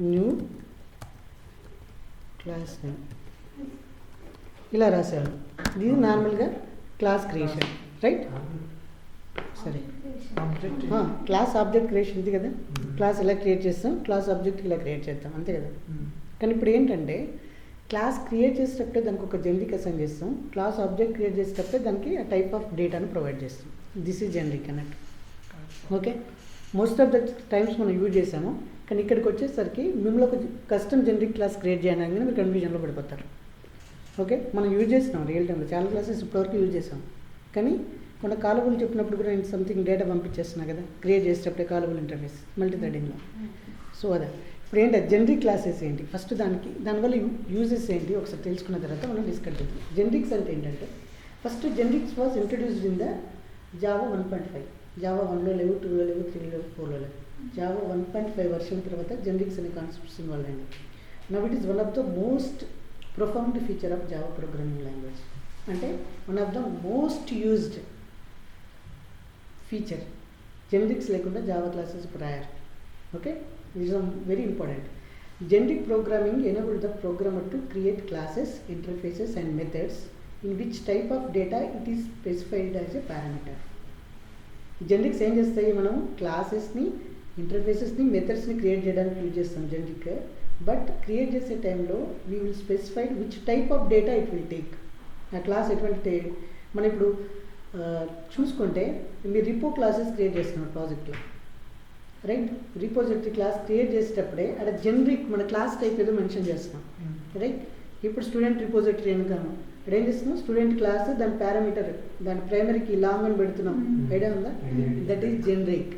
New class name ఇలా రాసేవాళ్ళు. ఇది నార్మల్గా క్లాస్ క్రియేషన్, రైట్? సరే, క్లాస్ ఆబ్జెక్ట్ క్రియేషన్ ఇది కదా. క్లాస్ ఇలా క్రియేట్ చేస్తాం, క్లాస్ ఆబ్జెక్ట్ ఇలా క్రియేట్ చేస్తాం, అంతే కదా. కానీ ఇప్పుడు ఏంటంటే క్లాస్ క్రియేట్ చేసేటప్పుడే దానికి ఒక జనరిక్ అసైన్ చేస్తాం, క్లాస్ ఆబ్జెక్ట్ క్రియేట్ చేసేటప్పుడే దానికి ఆ టైప్ ఆఫ్ డేటాను ప్రొవైడ్ చేస్తాం. దిస్ ఈజ్ జనరిక్ అన్నట్టు. Okay, most of the times మనం యూజ్ చేసాము. కానీ ఇక్కడికి వచ్చేసరికి మిమ్మల్ని ఒక కస్టమ్ జనరిక్ క్లాస్ క్రియేట్ చేయడానికి మీరు కన్ఫ్యూజన్లో పడిపోతారు. ఓకే, మనం యూజ్ చేస్తున్నాం రియల్ టైంలో చాలా క్లాసెస్ ఇప్పటివరకు యూజ్ చేసాం. కానీ మన కాలబుల్ చెప్పినప్పుడు కూడా నేను సంథింగ్ డేటా పంపించేస్తున్నా కదా, క్రియేట్ చేసేటప్పుడే కాలబుల్ ఇంటర్ఫేస్ మల్టీ థ్రెడింగ్లో. సో అదే ఇప్పుడు ఏంటి జనరిక్ క్లాసెస్ ఏంటి, ఫస్ట్ దానివల్ల యూజెస్ ఏంటి ఒకసారి తెలుసుకున్న తర్వాత మనం డిస్కస్ చేద్దాం. జనరిక్స్ అంటే ఏంటంటే, first generics was introduced in the Java 1.5. Java 1లో లేవు, 2లో లేవు, 3లో లేవు, 4లో లేవు. జావా 1.5 వర్షన్ తర్వాత జనరిక్స్ అనే కాన్సెప్ట్స్ ఇన్వాల్వ్ అయింది. Now it is one of the most profound feature of Java programming language. అంటే one of the most used feature. Generics లేకుండా జావా క్లాసెస్ రాయర్. Okay, this is very important. Generic programming enabled the programmer to create classes, interfaces and methods in which type of data it is specified as a parameter. Generics ఏం చేస్తాయి, మనం క్లాసెస్ని, ఇంటర్ఫేసెస్ని, మెథడ్స్ని create చేయడానికి use చేస్తాం generic. But create చేసే టైంలో we will specify which type of data it will take. ఆ class ఎటువంటి మనం ఇప్పుడు చూసుకుంటే మీరు రిపో క్లాసెస్ క్రియేట్ చేస్తున్నాం ప్రాజెక్ట్లో, రైట్? రిపోజిటరీ క్లాస్ క్రియేట్ చేసేటప్పుడే అక్కడ జనరిక్ మన క్లాస్ టైప్ ఏదో మెన్షన్ చేస్తున్నాం, రైట్? ఇప్పుడు స్టూడెంట్ రిపోజిటరీ అనుకున్నాం, ఇక్కడ ఏం చేస్తున్నాం, స్టూడెంట్ క్లాస్ దాని పారామీటర్, దాని ప్రైమరీకి లాంగ్ అని పెడుతున్నాం, ఐడియా ఉందా? That is generic.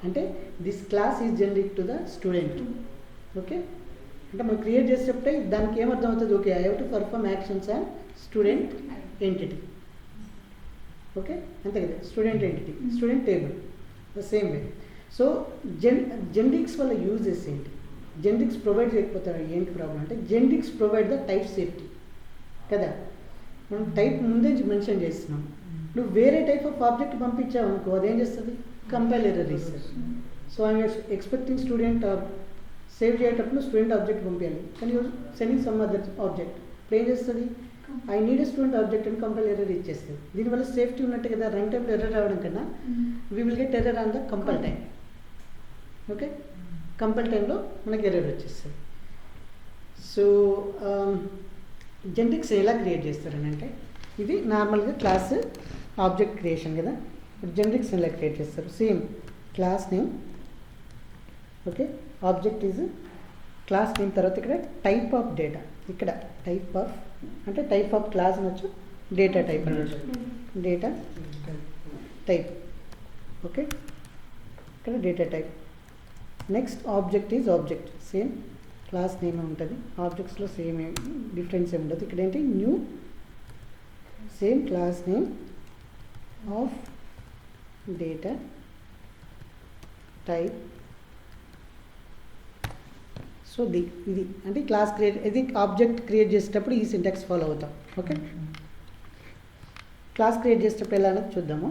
అంటే this class is generic to the student. Okay, అంటే మనం క్రియేట్ చేసేటప్పుడే దానికి ఏమర్థం అవుతుంది, okay I have to perform actions and student entity. Okay, అంతే కదా, student entity, student table, the same way. So generics వల్ల యూజెస్ ఏంటి, జెనరిక్స్ ప్రొవైడ్ చేయకపోతారు ఏంటి ప్రాబ్లం అంటే, generics provide the type safety కదా. మనం టైప్ ముందే మెన్షన్ చేస్తున్నాం. నువ్వు వేరే టైప్ ఆఫ్ ఆబ్జెక్ట్ పంపించావు అనుకో, అదేం చేస్తుంది, కంపైల్ ఎర్రర్ ఇస్తుంది. So I'm expecting student save చేసేటప్పుడు స్టూడెంట్ ఆబ్జెక్ట్ పంపించాలి, కానీ సెండింగ్ సమ్ అదర్ ఆబ్జెక్ట్. ఇప్పుడు ఏం చేస్తుంది, I need a student object అని కంపైల్ ఎర్రర్ ఇచ్చేస్తుంది. దీనివల్ల సేఫ్టీ ఉన్నట్టు కదా, రన్ టైంలో ఎర్రర్ రావడం కన్నా we will get error on the compile time. Okay, compile టైంలో మనకి ఎర్రర్ వచ్చేస్తుంది. సో జెనరిక్స్ ఎలా క్రియేట్ చేస్తారని అంటే, ఇది నార్మల్గా క్లాస్ ఆబ్జెక్ట్ క్రియేషన్ కదా. జెనరిక్స్ ఎలా క్రియేట్ చేస్తారు, same class name. Okay, object is class name, తర్వాత ఇక్కడ టైప్ ఆఫ్ డేటా, ఇక్కడ టైప్ ఆఫ్ అంటే టైప్ ఆఫ్ క్లాస్ అనొచ్చు, డేటా టైప్ అనొచ్చు, డేటా టైప్. ఓకే, ఇక్కడ data type. Next object is object, same class name ఉంటుంది, ఆబ్జెక్ట్స్లో same difference ఏమి ఉండదు. ఇక్కడ ఏంటి, new, same class name of data type. So ఇది అంటే క్లాస్ క్రియేట్, ఇది ఆబ్జెక్ట్ క్రియేట్ చేసేటప్పుడు ఈ సింటాక్స్ ఫాలో అవుతాం. ఓకే, క్లాస్ క్రియేట్ చేసేటప్పుడు ఎలా అనేది చూద్దాము.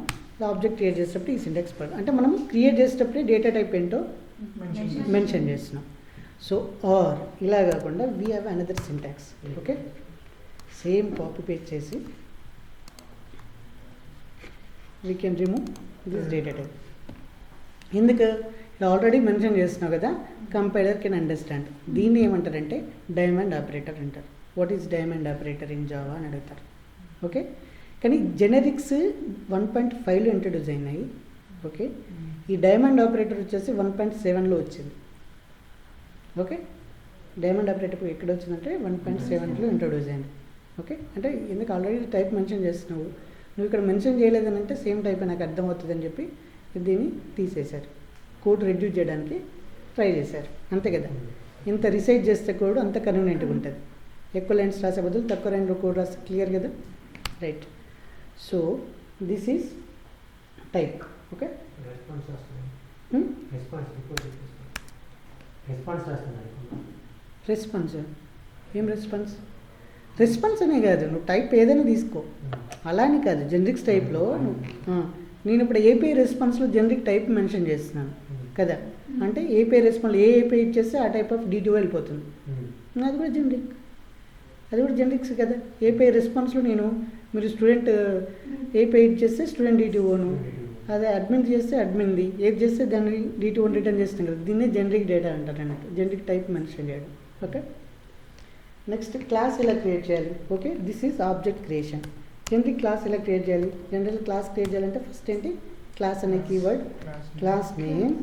ఆబ్జెక్ట్ క్రియేట్ చేసేటప్పుడు ఈ సింటాక్స్ ఫాలో, అంటే మనం క్రియేట్ చేసేటప్పుడే డేటా టైప్ ఏంటో మెన్షన్ చేస్తున్నాం. సో ఆర్ ఇలా కాకుండా we have another syntax. Okay, same copy paste చేసి we can remove this data type. ఎందుకు, ఆల్రెడీ మెన్షన్ చేస్తున్నావు కదా, కంపైలర్ కెన్ అండర్స్టాండ్. దీన్ని ఏమంటారంటే డైమండ్ ఆపరేటర్ అంటారు. What is diamond operator in Java అని అడుగుతారు. ఓకే, కానీ జెనరిక్స్ 1.5లో ఇంట్రడ్యూస్ అయినాయి. ఓకే, ఈ డైమండ్ ఆపరేటర్ వచ్చేసి 1.7లో వచ్చింది. ఓకే, డైమండ్ ఆపరేటర్ ఎక్కడ వచ్చిందంటే 1.7లో ఇంట్రడ్యూస్ అయింది. ఓకే, అంటే ఎందుకు ఆల్రెడీ టైప్ మెన్షన్ చేస్తున్నావు, నువ్వు ఇక్కడ మెన్షన్ చేయలేదని అంటే సేమ్ టైప్ నాకు అర్థమవుతుందని చెప్పి దీన్ని తీసేశారు, కోడ్ రెడ్యూస్ చేయడానికి ట్రై చేశారు, అంతే కదా. ఇంత రీసైజ్ చేస్తే కోడ్ అంత కన్వీనియంట్గా ఉంటుంది. ఎక్కువ లైన్స్ రాసే బదులు తక్కువ లైన్లో కోడ్ రాస్తే క్లియర్ కదా, right? So this is type. Okay, response ఏం రెస్పాన్స్, రెస్పాన్స్ అనే కాదు, నువ్వు టైప్ ఏదైనా తీసుకో, అలా అని కాదు. జెనరిక్స్ టైప్లో నేను ఇప్పుడు ఏపీఐ రెస్పాన్స్లో జెనరిక్ టైప్ మెన్షన్ చేస్తున్నాను కదా, అంటే ఏపీఐ రెస్పాన్స్ ఏ ఏపీఐ ఇచ్చేస్తే ఆ టైప్ ఆఫ్ డిటిఓ వెళ్ళిపోతుంది. అది కూడా జనరిక్, అది కూడా జనరిక్స్ కదా. ఏపీఐ రెస్పాన్స్లో నేను మీరు స్టూడెంట్ ఏపీఐ ఇచ్చేస్తే స్టూడెంట్ డిటిఓను, అదే అడ్మిన్ చేస్తే అడ్మిన్ది, ఏది చేస్తే దాన్ని డిటిఓ రిటర్న్ చేస్తాం కదా. దీన్నే జనరిక్ డేటా అంటారు అన్నట్టు, జనరిక్ టైప్ మెన్షన్ చేయడం. ఓకే, నెక్స్ట్ క్లాస్ ఎలా క్రియేట్ చేయాలి. Okay, this is object creation. Generic class ఎలా క్రియేట్ చేయాలి. జనరల్ క్లాస్ క్రియేట్ చేయాలంటే ఫస్ట్ ఏంటి, క్లాస్ అనే కీవర్డ్, క్లాస్ నేమ్.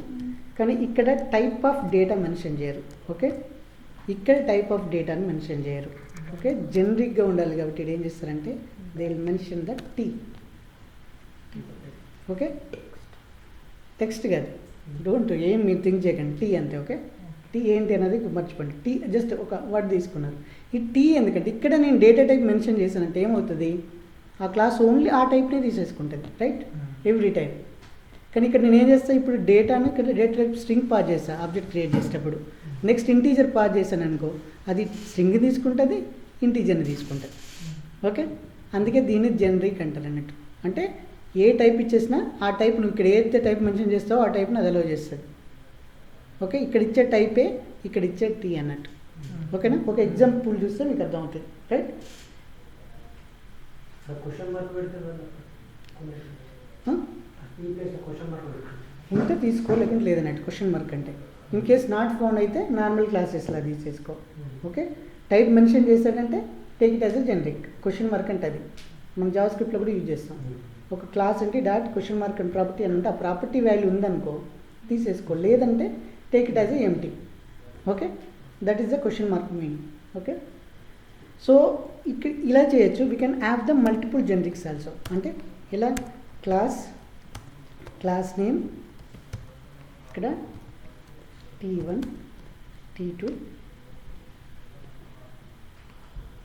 కానీ ఇక్కడ టైప్ ఆఫ్ డేటా మెన్షన్ చేయరు. ఓకే, ఇక్కడ టైప్ ఆఫ్ డేటాని మెన్షన్ చేయరు. ఓకే, జనరిక్గా ఉండాలి కాబట్టి ఇది ఏం చేస్తారంటే they will mention the T. Okay, text కాదు, డోంట్ ఏం మీరు థింక్ చేయకండి, టీ అంతే. ఓకే, టీ ఏంటి అనేది మర్చిపోండి. టీ జస్ట్ ఒక వర్డ్ తీసుకున్నారు. ఈ టీ ఎందుకంటే ఇక్కడ నేను డేటా టైప్ మెన్షన్ చేశానంటే ఏమవుతుంది, ఆ క్లాస్ ఓన్లీ ఆ టైప్నే తీసేసుకుంటుంది, రైట్, ఎవ్రీ టైం. కానీ ఇక్కడ నేను ఏం చేస్తాను, ఇప్పుడు డేటాను ఇక్కడ డేటా టైప్ స్ట్రింగ్ పాస్ చేస్తాను ఆబ్జెక్ట్ క్రియేట్ చేసేటప్పుడు. నెక్స్ట్ ఇంటీజర్ పాస్ చేశాను అనుకో, అది స్ట్రింగ్ తీసుకుంటుంది, ఇంటీజర్ని తీసుకుంటుంది. ఓకే, అందుకే దీన్ని జనరిక్ అంటారు అన్నట్టు. అంటే ఏ టైప్ ఇచ్చేసినా ఆ టైప్ నువ్వు ఇక్కడ ఏదైతే టైప్ మెన్షన్ చేస్తావో ఆ టైప్ని అది అలౌ చేస్తుంది. ఓకే, ఇక్కడ ఇచ్చే టైపే ఇక్కడ ఇచ్చే టీ అన్నట్టు. ఓకేనా, ఒక ఎగ్జాంపుల్ చూస్తే మీకు అర్థమవుతుంది, రైట్. ఉంటే తీసుకో, లేకుంటే లేదన్నట్టు క్వశ్చన్ మార్క్ అంటే. ఇన్ కేస్ నాట్ ఫౌండ్ అయితే నార్మల్ క్లాసెస్లా తీసేసుకో. ఓకే, టైప్ మెన్షన్ చేశాడంటే take it as a generic. Question mark అంటే అది మనం జావా స్క్రిప్ట్లో కూడా యూజ్ చేస్తాం. ఒక క్లాస్ అంటే dot question mark and property అని అంటే ఆ ప్రాపర్టీ వాల్యూ ఉందనుకో తీసేసుకో, లేదంటే take it as a empty. Okay, that is the question mark meaning. Okay, so ఇక్కడ ఇలా చేయొచ్చు. We can have the multiple generics also. అంటే ఇలా క్లాస్ నేమ్ ఇక్కడ T1 T2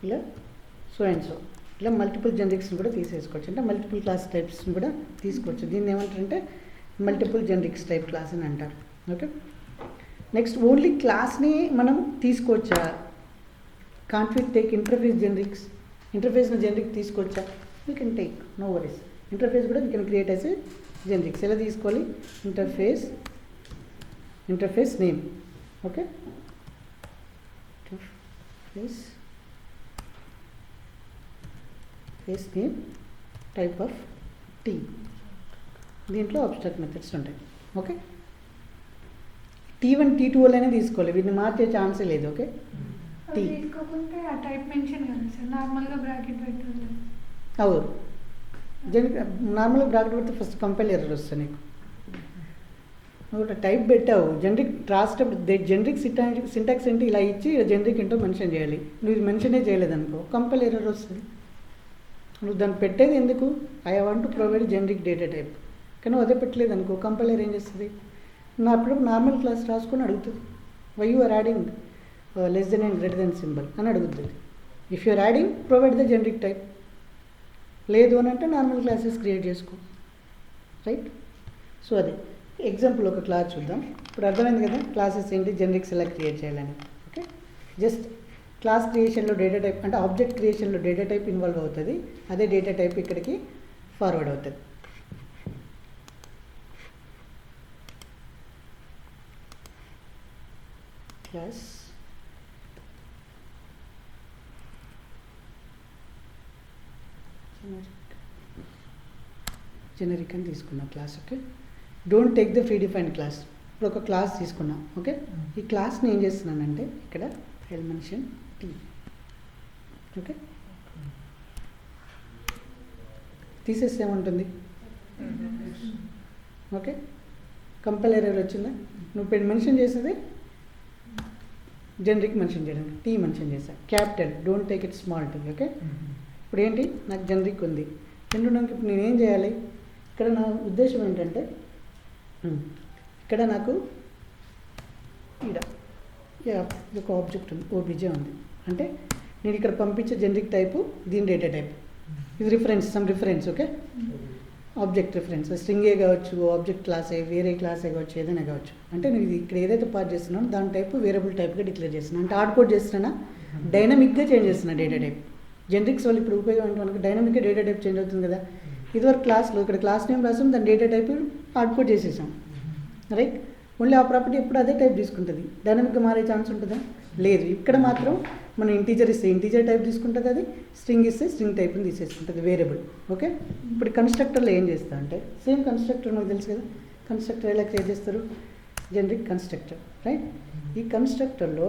ఇలా సో అండ్ సో ఇలా మల్టిపుల్ జనరిక్స్ని కూడా తీసేసుకోవచ్చు. అంటే మల్టిపుల్ క్లాస్ టైప్స్ని కూడా తీసుకోవచ్చు. దీన్ని ఏమంటారంటే మల్టిపుల్ జనరిక్స్ టైప్ క్లాస్ అని అంటారు. ఓకే, నెక్స్ట్ ఓన్లీ క్లాస్ని మనం తీసుకోవచ్చా, can't we take interface generics. ఇంటర్ఫేస్ని జనరిక్ తీసుకోవచ్చా, we can take, no worries. Interface కూడా we can create as a generics. ఎలా తీసుకోవాలి, interface name. Okay, interface name type of T. దీంట్లో అబ్స్ట్రాక్ట్ మెథడ్స్ ఉంటాయి. ఓకే, T1 T2 వల్లనే తీసుకోవాలి, వీటిని మార్చే ఛాన్సే లేదు. ఓకే, తీసుకోకుంటే ఆ టైప్ మెన్షన్ కదా సార్, నార్మల్గా బ్రాకెట్ పెట్టాలి. అవును, నార్మల్గా బ్రాకెట్ పెడితే ఫస్ట్ కంపైల్ ఎర్రర్ వస్తుంది నీకు. నువ్వు టైప్ పెట్టావు, జనరిక్ రాసేటప్పుడు జనరిక్ సింటాక్స్ ఏంటి ఇలా ఇచ్చి జనరిక్ ఏంటో మెన్షన్ చేయాలి. నువ్వు ఇది మెన్షనే చేయలేదనుకో కంపైల్ ఎర్రర్ వస్తుంది. నువ్వు దాన్ని పెట్టేది ఎందుకు, I want to provide generic data type, కానీ అదే పెట్టలేదు అనుకో కంపైల్ ఎర్రర్ ఏం చేస్తుంది, నా అప్పుడు నార్మల్ క్లాస్ రాసుకొని అడుగుతుంది, why you are adding less than and greater than symbol అని అడుగుతుంది. If you are adding provide the generic type, లేదు అని అంటే నార్మల్ క్లాసెస్ క్రియేట్ చేసుకో, రైట్. సో అది ఎగ్జాంపుల్ ఒక క్లాస్ చూద్దాం. ఇప్పుడు అర్థమైంది కదా క్లాసెస్ ఏంటి, జనరిక్స్ ఎలా క్రియేట్ చేయాలని. ఓకే, జస్ట్ క్లాస్ క్రియేషన్లో డేటా టైప్ అంటే ఆబ్జెక్ట్ క్రియేషన్లో డేటా టైప్ ఇన్వాల్వ్ అవుతుంది, అదే డేటా టైప్ ఇక్కడికి ఫార్వర్డ్ అవుతుంది. క్లాస్ జనరిక్ అని తీసుకున్నాం class. Okay, don't take the predefined class. ఇప్పుడు ఒక క్లాస్ తీసుకున్నాం. ఓకే, ఈ క్లాస్ని ఏం చేస్తున్నానంటే ఇక్కడ ఐల్ మెన్షన్ టీ. ఓకే, తీసేస్తే ఏముంటుంది, ఓకే కంపైల్ ఎర్రర్ వచ్చిందా, నువ్వు మెన్షన్ చేసేది జనరిక్ మెన్షన్ చేయడం, టీ మెన్షన్ చేసా capital, don't take it small T. Okay, ఇప్పుడు ఏంటి నాకు జనరిక్ ఉంది, ఇప్పుడు నేనేం చేయాలి, ఇక్కడ నా ఉద్దేశం ఏంటంటే ఇక్కడ నాకు ఒక ఆబ్జెక్ట్ ఉంది, ఓబీజే ఉంది, అంటే నేను ఇక్కడ పంపించే జనరిక్ టైపు దీని డేటా టైప్, ఇది reference some reference. Okay, object reference స్ట్రింగే కావచ్చు, ఆబ్జెక్ట్ క్లాసే, వేరే క్లాసే కావచ్చు, ఏదైనా కావచ్చు. అంటే నేను ఇది ఇక్కడ ఏదైతే పాస్ చేస్తున్నానో దాని టైపు వేరియబుల్ టైప్గా డిక్లేర్ చేస్తున్నాను. అంటే హార్డ్ కోడ్ చేస్తున్నా, డైనమిక్గా చేంజ్ చేస్తున్నా డేటా టైప్. జనరిక్స్ వల్ల ఇప్పుడు ఉపయోగం అంటే మనకి డైనమిక్గా డేటా టైప్ చేంజ్ అవుతుంది కదా. ఇదివరకు క్లాస్లో ఇక్కడ క్లాస్ నేమ్ రాసాం, దాని డేటా టైప్ హార్డ్ కోడ్ చేసేసాం, రైట్. ఓన్లీ ఆ ప్రాపర్టీ ఎప్పుడు అదే టైప్ తీసుకుంటుంది. డైనమిక్గా మారే ఛాన్స్ ఉంటుందా? లేదు. ఇక్కడ మాత్రం మనం ఇంటీజర్ ఇస్తే ఇంటీజర్ టైప్ తీసుకుంటుంది, అది స్ట్రింగ్ ఇస్తే స్ట్రింగ్ టైప్ని తీసేసుకుంటుంది, వేరియబుల్. ఓకే. ఇప్పుడు కన్స్ట్రక్టర్లో ఏం చేస్తా అంటే సేమ్ కన్స్ట్రక్టర్ మనకు తెలుసు కదా. కన్స్ట్రక్టర్ ఎలా క్రియేట్ చేస్తారు? Generic constructor, right. ఈ కన్స్ట్రక్టర్లో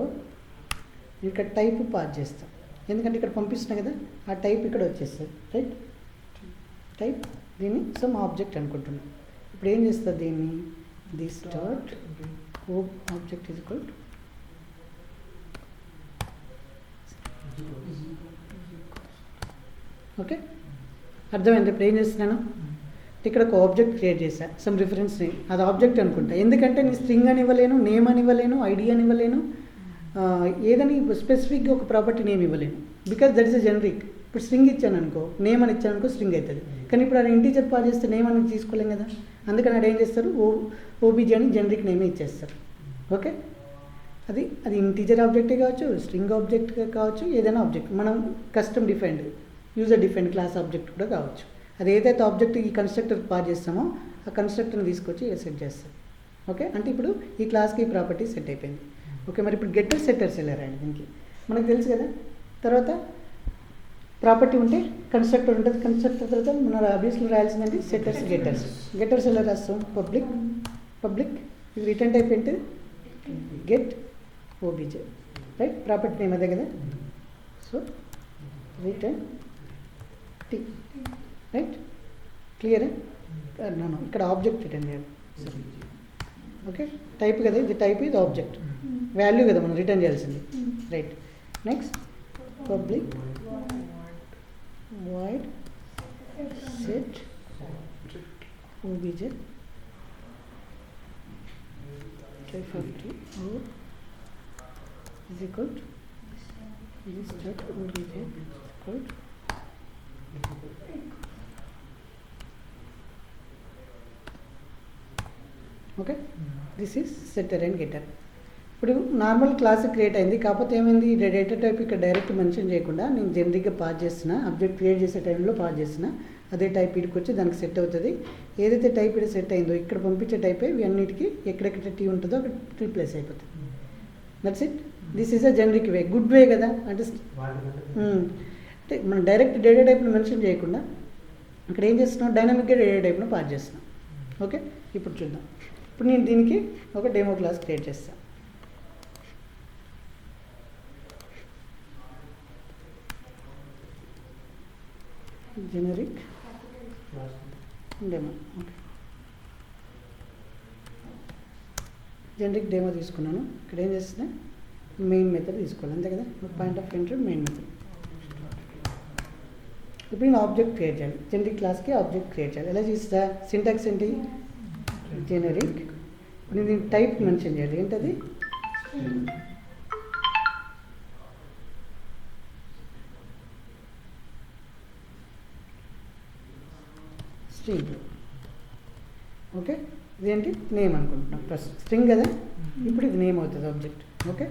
ఇక్కడ టైప్ పాస్ చేస్తాం, ఎందుకంటే ఇక్కడ పంపిస్తున్నా కదా, ఆ టైప్ ఇక్కడ వచ్చేస్తుంది, రైట్. టైప్ దీన్ని సమ్ ఆబ్జెక్ట్ అనుకుంటున్నాం. ఇప్పుడు ఏం చేస్తుంది దీన్ని? This dot object is equal to okay. అర్థమైంది? ఇప్పుడు ఏం చేస్తున్నాను, ఇక్కడ ఒక ఆబ్జెక్ట్ క్రియేట్ చేశా, సమ్ రిఫరెన్స్ నేమ్, అది ఆబ్జెక్ట్ అనుకుంటా, ఎందుకంటే నేను స్ట్రింగ్ అని ఇవ్వలేను, నేమ్ అని ఇవ్వలేను, ఐడి అని ఇవ్వలేను, ఏదని స్పెసిఫిక్గా ఒక ప్రాపర్టీ నేమ్ ఇవ్వలేను, because that is a generic. ఇప్పుడు స్ట్రింగ్ ఇచ్చాను అనుకో, నేమ్ అని ఇచ్చాను అనుకో, స్ట్రింగ్ అవుతుంది. కానీ ఇప్పుడు అది ఇంటీజర్ పాస్ చేస్తే నేమ్ అని తీసుకోలేం కదా, అందుకని అది ఏం చేస్తారు, ఓబీజీ అని జనరిక్ నేమే ఇచ్చేస్తారు. ఓకే. అది ఇంటీజర్ ఆబ్జెక్టే కావచ్చు, స్ట్రింగ్ ఆబ్జెక్ట్ కావచ్చు, ఏదైనా ఆబ్జెక్ట్, మనం custom defined user defined class object కూడా కావచ్చు. అది ఏదైతే ఆబ్జెక్ట్ ఈ కన్స్ట్రక్టర్ పాస్ చేస్తామో ఆ కన్స్ట్రక్టర్ని తీసుకొచ్చి సెట్ చేస్తాం. ఓకే. అంటే ఇప్పుడు ఈ క్లాస్కి ఈ ప్రాపర్టీ సెట్ అయిపోయింది. ఓకే. మరి ఇప్పుడు గెటర్ సెట్టర్స్ ఎలా రాయండి దీనికి? మనకు తెలుసు కదా. తర్వాత ప్రాపర్టీ ఉంటే కన్స్ట్రక్టర్ ఉంటుంది, కన్స్ట్రక్టర్ తర్వాత మన అబ్వియస్లో రాయాల్సిందంటే సెట్టర్స్ గెటర్స్. గెటర్స్ ఎలా రాస్తాం? పబ్లిక్ ఇది రిటర్న్ టైప్ ఏంటి? Get OBJ, right. Property name అదే కదా. So return T, right. క్లియరా? నన్ను ఇక్కడ ఆబ్జెక్ట్ రిటర్న్ చేయాలి. ఓకే. టైప్ కదా, ఇది టైప్, ఇది ఆబ్జెక్ట్, వాల్యూ కదా మనం రిటర్న్ చేయాల్సింది, right. Next public void set obj type of t or is equal to this dot obj is equal to okay. This is setter and getter. ఇప్పుడు normal class create అయింది, కాకపోతే ఏమైంది, data type ఇక్కడ direct mention చేయకుండా నేను జనరిక్గా pass చేస్తున్నా, object create చేసే టైంలో పాస్ చేస్తున్నా, అదే టైప్ ఇక్కడికి వచ్చి దానికి సెట్ అవుతుంది. ఏదైతే టైప్ ఇక్కడ సెట్ అయిందో ఇక్కడ పంపించే టైపే ఇవన్నిటికీ ఎక్కడెక్కడ టీ ఉంటుందో అక్కడ రీప్లేస్ అయిపోతుంది. That's it. This is a generic way, good way కదా. అంటే మనం డైరెక్ట్ డేటా టైప్ను మెన్షన్ చేయకుండా ఇక్కడ ఏం చేస్తున్నాం, డైనమిక్గా డేటా టైప్ను పాస్ చేస్తున్నాం. ఓకే. ఇప్పుడు చూద్దాం. ఇప్పుడు నేను దీనికి ఒక డెమో క్లాస్ క్రియేట్ చేస్తాను. Generic demo. Okay. Generic demo తీసుకున్నాను. ఇక్కడ ఏం చేస్తున్నా, మెయిన్ మెథడ్ తీసుకోవాలి, అంతే కదా. Point of entry main method. ఇప్పుడు నేను ఆబ్జెక్ట్ క్రియేట్ చేయాలి, జనరిక్ క్లాస్కి ఆబ్జెక్ట్ క్రియేట్ చేయాలి. ఎలా చేస్తా, సింటాక్స్ ఏంటి, జనరిక్. నేను దీనికి టైప్ మెన్షన్ చేయాలి, ఏంటది, స్ట్రింగ్. ఓకే. ఇదేంటి, నేమ్ అనుకుంటున్నాం, ప్లస్ స్ట్రింగ్ కదా. ఇప్పుడు ఇది నేమ్ అవుతుంది ఆబ్జెక్ట్. ఓకే.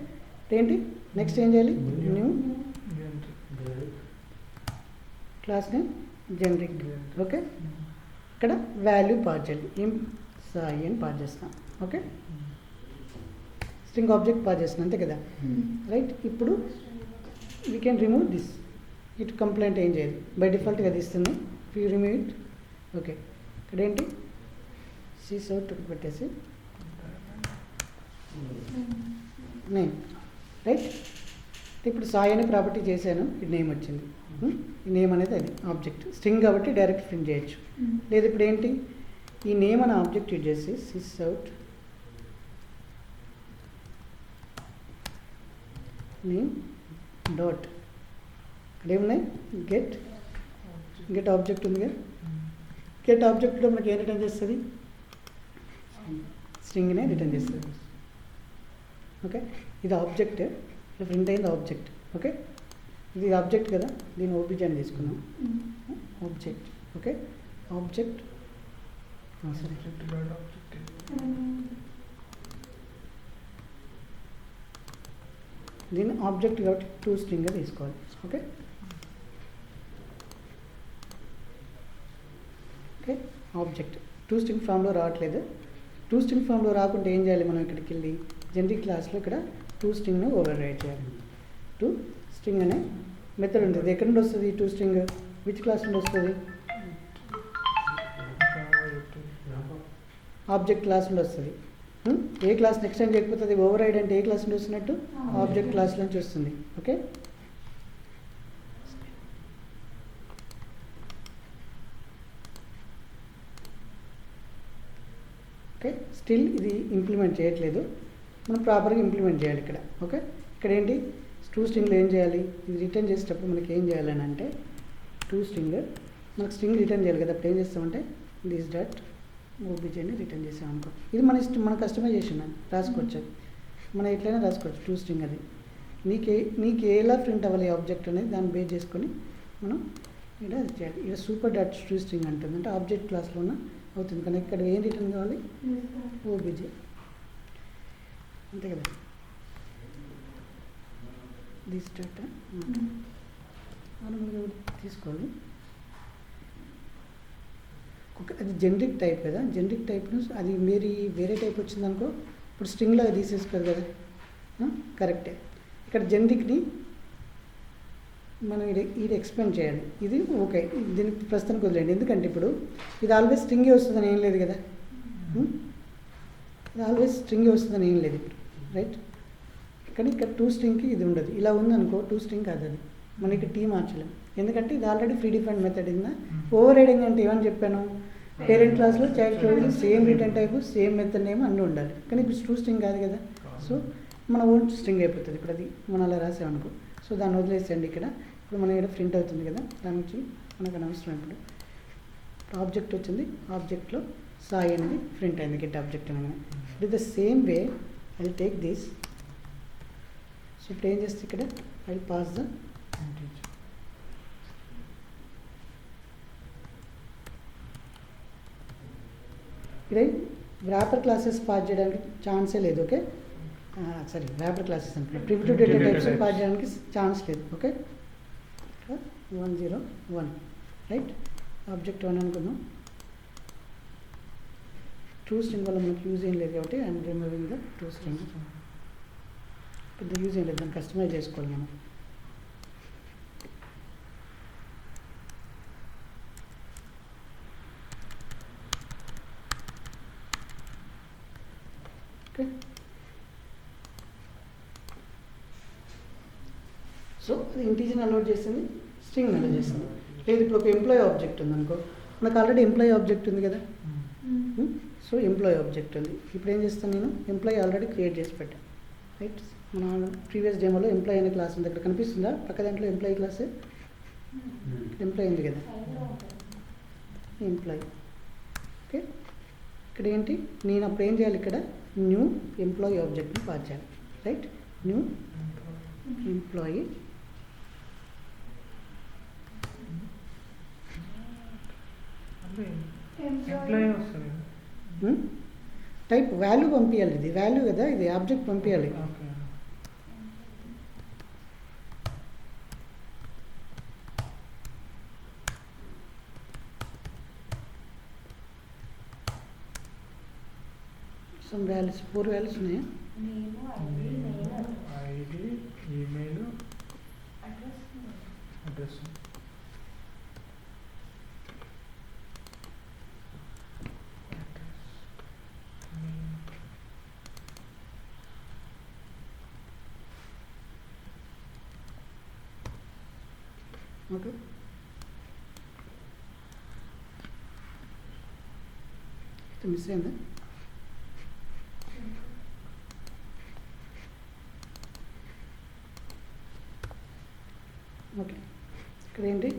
ఏంటి నెక్స్ట్ ఏం చేయాలి, new class name generic. Okay. ఇక్కడ వాల్యూ పాస్ చేయాలి, ఏం సాయి అని పాస్ చేస్తాం. ఓకే. స్ట్రింగ్ ఆబ్జెక్ట్ పాస్ చేస్తున్నాం, అంతే కదా, రైట్. ఇప్పుడు వీ కెన్ రిమూవ్ దిస్. ఇటు కంప్లైంట్ ఏం చేయాలి, బై డిఫాల్ట్గా అది ఇస్తుంది. You remove it. ఓకే. ఇక్కడ ఏంటి, సీస్ అవుట్ పెట్టేసి నేమ్, రైట్. ఇప్పుడు సాయి అనే ప్రాపర్టీ చేశాను, ఇది నేమ్ వచ్చింది. ఈ నేమ్ అనేది అది ఆబ్జెక్ట్, స్ట్రింగ్ కాబట్టి డైరెక్ట్ ప్రింట్ చేయొచ్చు. లేదు ఇప్పుడు ఏంటి, ఈ నేమ్ అనే ఆబ్జెక్ట్ యూజ్ చేసి సిస్ అవుట్ నేమ్ డాట్, ఇక్కడ ఏమున్నాయి, గెట్ ఆబ్జెక్ట్ ఉంది కదా. గెట్ ఆబ్జెక్ట్లో మనకి ఏం రిటర్న్ చేస్తుంది, స్ట్రింగ్నే రిటర్న్ చేస్తుంది. ఓకే. ఇది ఆబ్జెక్ట్, ప్రింట్ అయింది ఆబ్జెక్ట్. ఓకే. ఇది ఆబ్జెక్ట్ కదా, దీన్ని ఓబీజీ అని తీసుకున్నాం, ఆబ్జెక్ట్. ఓకే. ఆబ్జెక్ట్ దీన్ని ఆబ్జెక్ట్ కాబట్టి టూ స్ట్రింగ్గా తీసుకోవాలి. Okay. Okay. Object to string ఫామ్లో రావట్లేదు, టూ స్ట్రింగ్ ఫామ్లో రాకుంటే ఏం చేయాలి మనం ఇక్కడికి వెళ్ళి జనరిక్ క్లాస్లో ఇక్కడ టూ స్ట్రింగ్ను ఓవర్ రైడ్ చేయాలి. టూ స్ట్రింగ్ అనే మెథడ్ ఉంటుంది. ఎక్కడి నుండి వస్తుంది టూ స్ట్రింగ్, విచ్ క్లాస్ నుండి వస్తుంది? ఆబ్జెక్ట్ క్లాస్ నుండి వస్తుంది. ఏ క్లాస్ నెక్స్ట్ టైం చేయకపోతే ఓవర్ రైడ్ అంటే ఏ క్లాస్ నుండి వస్తున్నట్టు? ఆబ్జెక్ట్ క్లాస్ నుంచి వస్తుంది. Okay, okay. స్టిల్ ఇది ఇంప్లిమెంట్ చేయట్లేదు, మనం ప్రాపర్గా ఇంప్లిమెంట్ చేయాలి ఇక్కడ. ఓకే, ఇక్కడ ఏంటి టూ స్ట్రింగ్లో ఏం చేయాలి? ఇది రిటర్న్ చేసేటప్పుడు మనకి ఏం చేయాలని అంటే టూ స్ట్రింగ్ మనకు స్ట్రింగ్ రిటర్న్ చేయాలి కదా. అప్పుడు ఏం చేస్తామంటే దిస్ డాట్ ఓబీజీ అని రిటర్న్ చేసామనుకో, ఇది మన ఇష్టం, మన కస్టమైజేషన్ రాసుకోవచ్చు. అది మనం ఎట్లయినా రాసుకోవచ్చు టూ స్ట్రింగ్. అది నీకు ఎలా ప్రింట్ అవ్వాలి ఆబ్జెక్ట్ అనేది దాన్ని బేస్ చేసుకొని మనం ఇక్కడ అది చేయాలి. ఇక్కడ సూపర్ డాట్ టూ స్ట్రింగ్ అంటుంది, అంటే ఆబ్జెక్ట్ క్లాస్లో ఉన్న అవుతుంది. కానీ ఇక్కడ ఏం రిటర్న్ కావాలి? ఓబీజీ, అంతే కదా. దిస్ డాట్ నార్మల్గా తీసుకోవాలి. అది జనరిక్ టైప్ కదా, జనరిక్ టైప్ను అది మీరు వేరే టైప్ వచ్చిందనుకో ఇప్పుడు స్ట్రింగ్లో తీసేసుకోరు కదా. కరెక్టే, ఇక్కడ జనరిక్ని మనం ఇది ఎక్స్ప్లెయిన్ చేయాలి. ఇది ఓకే, దీనికి ప్రస్తుతానికి వదిలేండి. ఎందుకంటే ఇప్పుడు ఇది ఆల్వేస్ స్ట్రింగే వస్తుందని ఏం లేదు కదా. ఇది ఆల్వేస్ స్ట్రింగే వస్తుందని ఏం లేదు ఇప్పుడు, రైట్. కానీ ఇక్కడ టూ స్ట్రింగ్కి ఇది ఉండదు. ఇలా ఉందనుకో టూ స్ట్రింగ్ కాదు, అది మనకి టీ మార్చలేం. ఎందుకంటే ఇది ఆల్రెడీ ఫ్రీ డిఫైన్డ్ మెథడ్. ఇందా ఓవర్ రైడింగ్ అంటే ఏమని చెప్పాను? పేరెంట్ క్లాస్లో చైల్డ్ క్లాస్లో same return type same method name అన్నీ ఉండాలి. కానీ ఇప్పుడు టూ స్ట్రింగ్ కాదు కదా, సో మన ఓన్ స్ట్రింగ్ అయిపోతుంది. ఇప్పుడు అది మనం అలా రాసామనుకో, సో దాన్ని వదిలేసేయండి. ఇక్కడ ఇప్పుడు మన ఇక్కడ ప్రింట్ అవుతుంది కదా, దాని నుంచి మనకు అనవసరం. ఇప్పుడు ఆబ్జెక్ట్ వచ్చింది, ఆబ్జెక్ట్లో సాయి అనేది ప్రింట్ అయింది, గెట్ ఆబ్జెక్ట్ అనగానే. It the same way I take this. So ఇప్పుడు ఏం చేస్తే ఇక్కడ ఐ పాస్ ద ఇక్కడ వ్రాపర్ క్లాసెస్ పాస్ చేయడానికి ఛాన్సే లేదు. ఓకే, సారీ వ్రాపర్ క్లాసెస్ అనుకున్నాను, ప్రిమిటివ్ డేటా టైప్స్ పాస్ చేయడానికి ఛాన్స్ లేదు. ఓకే, 101 రైట్, ఆబ్జెక్ట్ 1 అనుకుందాం. టూ స్ట్రింగ్ వల్ల మనకు యూజ్ ఏం లేదు కాబట్టి I'm removing the to string. పెద్ద యూజ్ ఏం లేదు, దాన్ని కస్టమైజ్ చేసుకోవాలి మనం. ఓకే, సో అది ఇంటీజర్ అలౌట్ చేస్తుంది, స్ట్రింగ్ అలౌట్ చేస్తుంది. లేదు ఇప్పుడు ఒక ఎంప్లాయీ ఆబ్జెక్ట్ ఉంది అనుకో, మనకు ఆల్రెడీ ఎంప్లాయీ ఆబ్జెక్ట్ ఉంది కదా. సో ఎంప్లాయీ ఆబ్జెక్ట్ ఉంది. ఇప్పుడు ఏం చేస్తాను నేను, ఎంప్లాయీ ఆల్రెడీ క్రియేట్ చేసి పెట్టాను, రైట్. మన ప్రీవియస్ డేమోలో ఎంప్లాయీ అనే క్లాస్ ఉంది, అక్కడ కనిపిస్తుందా పక్క దాంట్లో ఎంప్లాయీ క్లాస్? ఎంప్లాయీ ఉంది కదా, ఎంప్లాయీ. ఓకే, ఇక్కడ ఏంటి, నేను అప్పుడు ఏం చేయాలి, ఇక్కడ న్యూ ఎంప్లాయీ ఆబ్జెక్ట్ని పాస్ చేయాలి, right. New employee type value పంపించాలి. ఇది వాల్యూ కదా, ఇది ఆబ్జెక్ట్ పంపించాలి. సమ్ వాల్యూస్, 4 వాల్యూస్ ఉన్నాయా? ID, email, address. Okay, miss అయిందా? ఓకే, ఇక్కడ ఏంటి,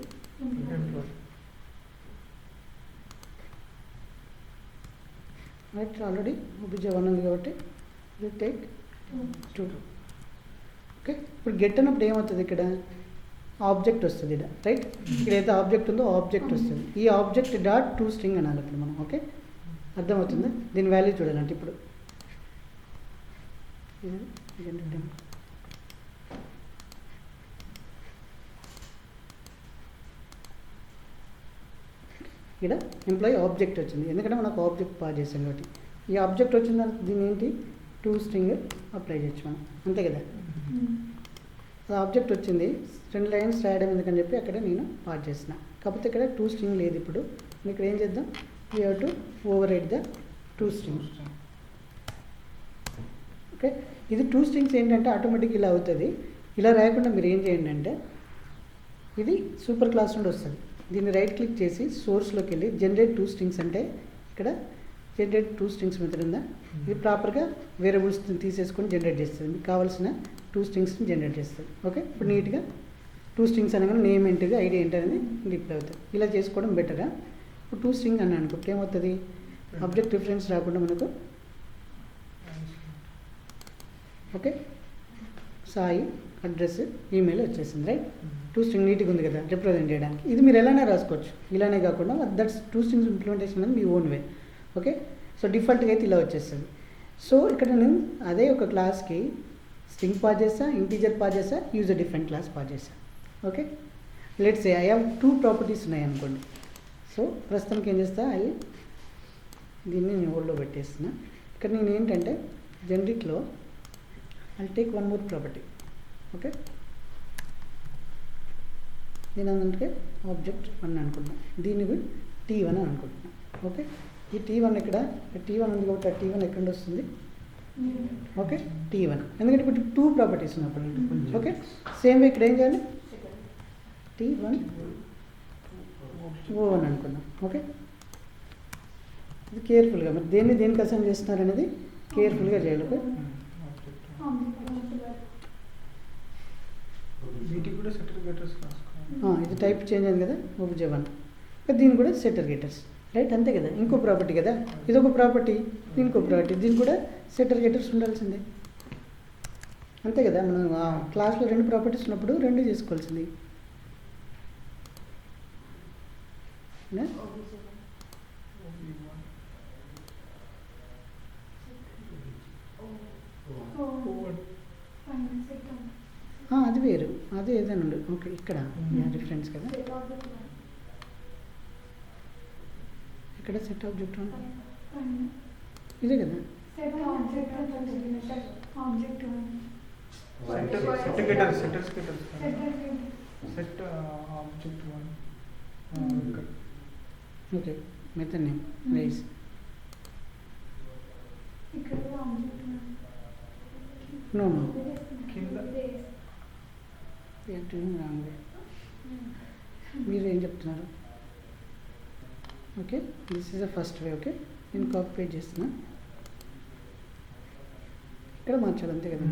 రైట్. ఆల్రెడీ ఓబీజీ 1 ఉంది కాబట్టి టేక్ 2. ఓకే, ఇప్పుడు గెట్ అన్నప్పుడు ఏమవుతుంది, ఇక్కడ ఆబ్జెక్ట్ వస్తుంది, ఇక్కడ రైట్. ఇక్కడ ఏదైతే ఆబ్జెక్ట్ ఉందో ఆబ్జెక్ట్ వస్తుంది. ఈ ఆబ్జెక్ట్ డాట్ టూ స్ట్రింగ్ అనాలి ఇప్పుడు మనం. ఓకే, అర్థమవుతుందా? దీని వాల్యూ చూడాలంటే ఇప్పుడు ఇక్కడ ఎంప్లాయీ ఆబ్జెక్ట్ వచ్చింది, ఎందుకంటే మనకు ఆబ్జెక్ట్ పాస్ చేసాం కాబట్టి. ఈ ఆబ్జెక్ట్ వచ్చిన తర్వాత దీని ఏంటి టు స్ట్రింగ్ అప్లై చేయొచ్చు మనం, అంతే కదా. ఆ ఆబ్జెక్ట్ వచ్చింది, 2 లైన్స్ రాయడం ఎందుకని చెప్పి అక్కడ నేను పాస్ చేసిన. కాకపోతే ఇక్కడ టు స్ట్రింగ్ లేదు. ఇప్పుడు ఇక్కడ ఏం చేద్దాం, we have to over right the to string. Okay, ఇది 2 స్ట్రింగ్స్ ఏంటంటే ఆటోమేటిక్ ఇలా అవుతుంది. ఇలా రాయకుండా మీరు ఏం చేయండి అంటే, ఇది సూపర్ క్లాస్ నుండి వస్తుంది. దీన్ని రైట్ క్లిక్ చేసి సోర్స్లోకి వెళ్ళి జనరేట్ 2 స్ట్రింగ్స్ అంటే ఇక్కడ జనరేట్ 2 స్ట్రింగ్స్ మెథడ్ ఉందా, ఇది ప్రాపర్గా వేరియబుల్స్ తీసేసుకొని జనరేట్ చేస్తుంది. మీకు కావాల్సిన 2 స్ట్రింగ్స్ని జనరేట్ చేస్తుంది. ఓకే, ఇప్పుడు నీట్గా 2 స్ట్రింగ్స్ అనగానే నేమ్ ఏంటిది, ఐడి ఏంటి అనేది డిప్లై అవుతుంది. ఇలా చేసుకోవడం బెటర్గా. ఇప్పుడు 2 స్ట్రింగ్ అన్నాను అనుకో, ఇప్పుడు ఏమవుతుంది, ఆబ్జెక్ట్ రిఫరెన్స్ రాకుండా మనకు ఓకే సాయి అడ్రస్ ఈమెయిల్ వచ్చేసింది. రైట్, 2 స్ట్రింగ్ నీట్గా ఉంది కదా రిప్రజెంట్ చేయడానికి. ఇది మీరు ఎలానే రాసుకోవచ్చు, ఇలానే కాకుండా దట్స్ 2 స్ట్రింగ్స్ ఇంప్లిమెంటేషన్ అనేది మీ ఓన్ వే. ఓకే, సో డిఫాల్ట్గా అయితే ఇలా వచ్చేస్తుంది. సో ఇక్కడ నేను అదే ఒక క్లాస్కి స్ట్రింగ్ పాస్ చేస్తా, ఇంటీజర్ పాస్ చేస్తా, యూజర్ డిఫరెంట్ క్లాస్ పాస్ చేస్తా. Okay, let's say I have 2 properties ఉన్నాయి అనుకోండి. సో ప్రస్తుతానికి ఏం చేస్తా, దీన్ని నేను హోల్డ్లో పెట్టేస్తున్నా. ఇక్కడ నేను ఏంటంటే జనరిక్లో I'll take one more property. Okay, నేను అందుకే ఆబ్జెక్ట్ 1 అనుకుంటున్నాను, దీన్ని T1 అని అనుకుంటున్నాను. ఓకే, ఈ T1 ఇక్కడ T1 ఉంది కాబట్టి T1 ఎక్కడ వస్తుంది, ఓకే T1, ఎందుకంటే ఇప్పుడు 2 ప్రాపర్టీస్ ఉన్నప్పుడు. ఓకే, సేమ్ వే ఇక్కడ ఏం చేయాలి, T1 O1 అనుకున్నాం. ఓకే, ఇది కేర్ఫుల్గా మరి దేనికి అసైన్ చేస్తున్నారు అనేది కేర్ఫుల్గా చేయాలి. ఓకే, వీటికి కూడా సెటర్ గెటర్స్ రాసుకోవాలి. ఇది టైప్ చేంజ్ అయింది కదా OBJ1, దీన్ని కూడా సెటర్ గెటర్స్. రైట్, అంతే కదా. ఇంకో ప్రాపర్టీ కదా, ఇది ఒక ప్రాపర్టీ, దీనికి ఒక ప్రాపర్టీ, దీనికి కూడా సెటర్ గెటర్స్ ఉండాల్సిందే, అంతే కదా. మనం క్లాస్లో 2 ప్రాపర్టీస్ ఉన్నప్పుడు 2 చేసుకోవాల్సింది. అది వేరు, అది ఏదైనా ఉండు. ఓకే, ఇక్కడ రిఫరెన్స్ కదా, ఇక్కడ సెట్ ఆబ్జెక్ట్ ఇదే కదా. Set getters set object 1. Okay, method name rice. No కింద రాంగ్, మీరు ఏం చెప్తున్నారు. Okay, this is the first way. Okay, నేను కాపీ పేస్ట్ చేస్తున్నా, ఇక్కడ మార్చాలి, అంతే కదా.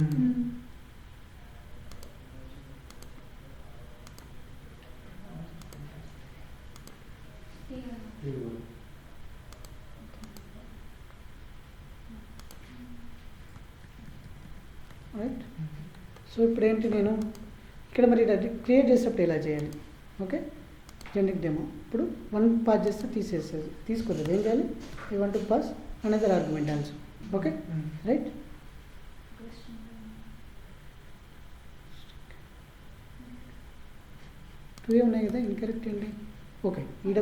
రైట్, సో ఇప్పుడు ఏంటి, నేను ఇక్కడ మరి క్రియేట్ చేసేటప్పుడు ఎలా చేయాలి. ఓకే, జనరిక్ డెమో ఇప్పుడు 1 పాస్ చేస్తే తీసుకోలేదు, ఏం చేయాలి, I want to pass another argument also. Okay, right, two ఉన్నాయి కదా, ఇన్కరెక్ట్ ఏంటి. ఓకే, ఈడ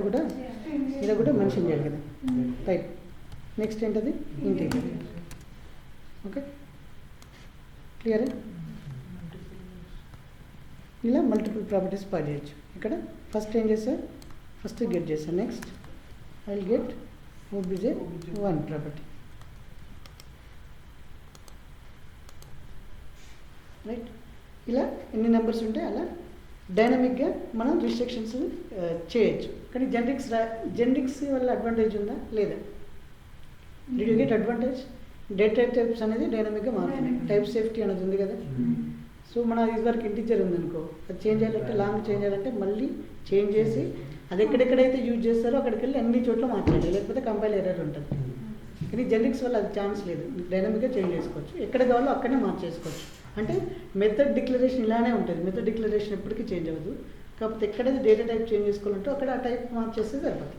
కూడా మెన్షన్ చేయాలి కదా. రైట్, నెక్స్ట్ ఏంటది ఇంటీజర్. Okay, clear. ఇలా మల్టిపుల్ ప్రాపర్టీస్ పాస్ చేయొచ్చు. ఇక్కడ ఫస్ట్ ఏం చేస్తా, ఫస్ట్ గెట్ చేస్తాను, next I will get OBJ1 property. Right, ఇలా ఎన్ని నెంబర్స్ ఉంటే అలా డైనమిక్గా మనం రిస్ట్రిక్షన్స్ చేయొచ్చు. కానీ జెనరిక్స్ వల్ల అడ్వాంటేజ్ ఉందా లేదా, did you get advantage. Data types అనేది డైనమిక్గా మారుతున్నాయి, టైప్ సేఫ్టీ అనేది ఉంది కదా. సో మన ఇదివరకు ఇంటీజర్ ఉందనుకో, అది చేంజ్ చేయాలంటే లాంగ్ చేంజ్ చేయాలంటే మళ్ళీ చేంజ్ చేసి అది ఎక్కడెక్కడైతే యూజ్ చేస్తారో అక్కడికి వెళ్ళి అన్ని చోట్ల మార్చాలి, లేకపోతే కంపైల్ ఎర్రర్ ఉంటుంది. కానీ జెనరిక్స్ వల్ల అది ఛాన్స్ లేదు, డైనమిక్గా చేంజ్ చేసుకోవచ్చు, ఎక్కడ కావాలో అక్కడనే మార్చేసుకోవచ్చు. అంటే మెథడ్ డిక్లరేషన్ ఇలానే ఉంటుంది, మెథడ్ డిక్లరేషన్ ఎప్పటికీ చేంజ్ అవ్వదు. కాకపోతే ఎక్కడైతే డేటా టైప్ చేంజ్ చేసుకోవాలంటే అక్కడ ఆ టైప్ మార్చేస్తే సరిపోతుంది.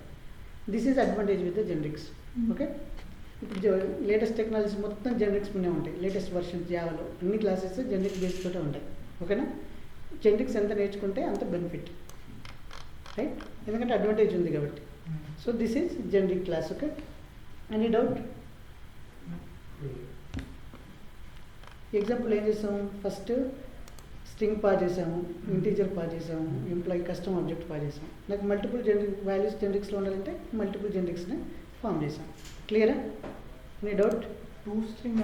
This is advantage with the generics. Okay, ఇప్పుడు లేటెస్ట్ టెక్నాలజీస్ మొత్తం జెనరిక్స్ మీదే ఉంటాయి. లేటెస్ట్ వర్షన్స్ జావాలో అన్ని క్లాసెస్ జెనరిక్ బేస్ తోటే ఉంటాయి. ఓకేనా, జెనరిక్స్ ఎంత నేర్చుకుంటే అంత బెనిఫిట్. రైట్, ఎందుకంటే అడ్వాంటేజ్ ఉంది కాబట్టి. So this is generic class. Okay, any doubt. Example ఏం చేసాము, ఫస్ట్ స్ట్రింగ్ పాస్ చేసాము, ఇంటీజర్ పాస్ చేసాము, ఎంప్లాయీ కస్టమ్ ఆబ్జెక్ట్ పాస్ చేసాము. నాకు మల్టిపుల్ జనరిక్ వాల్యూస్ జనరిక్స్లో ఉండాలంటే మల్టిపుల్ జనరిక్స్ని ఫామ్ చేసాం. క్లియరా? Any doubt? To string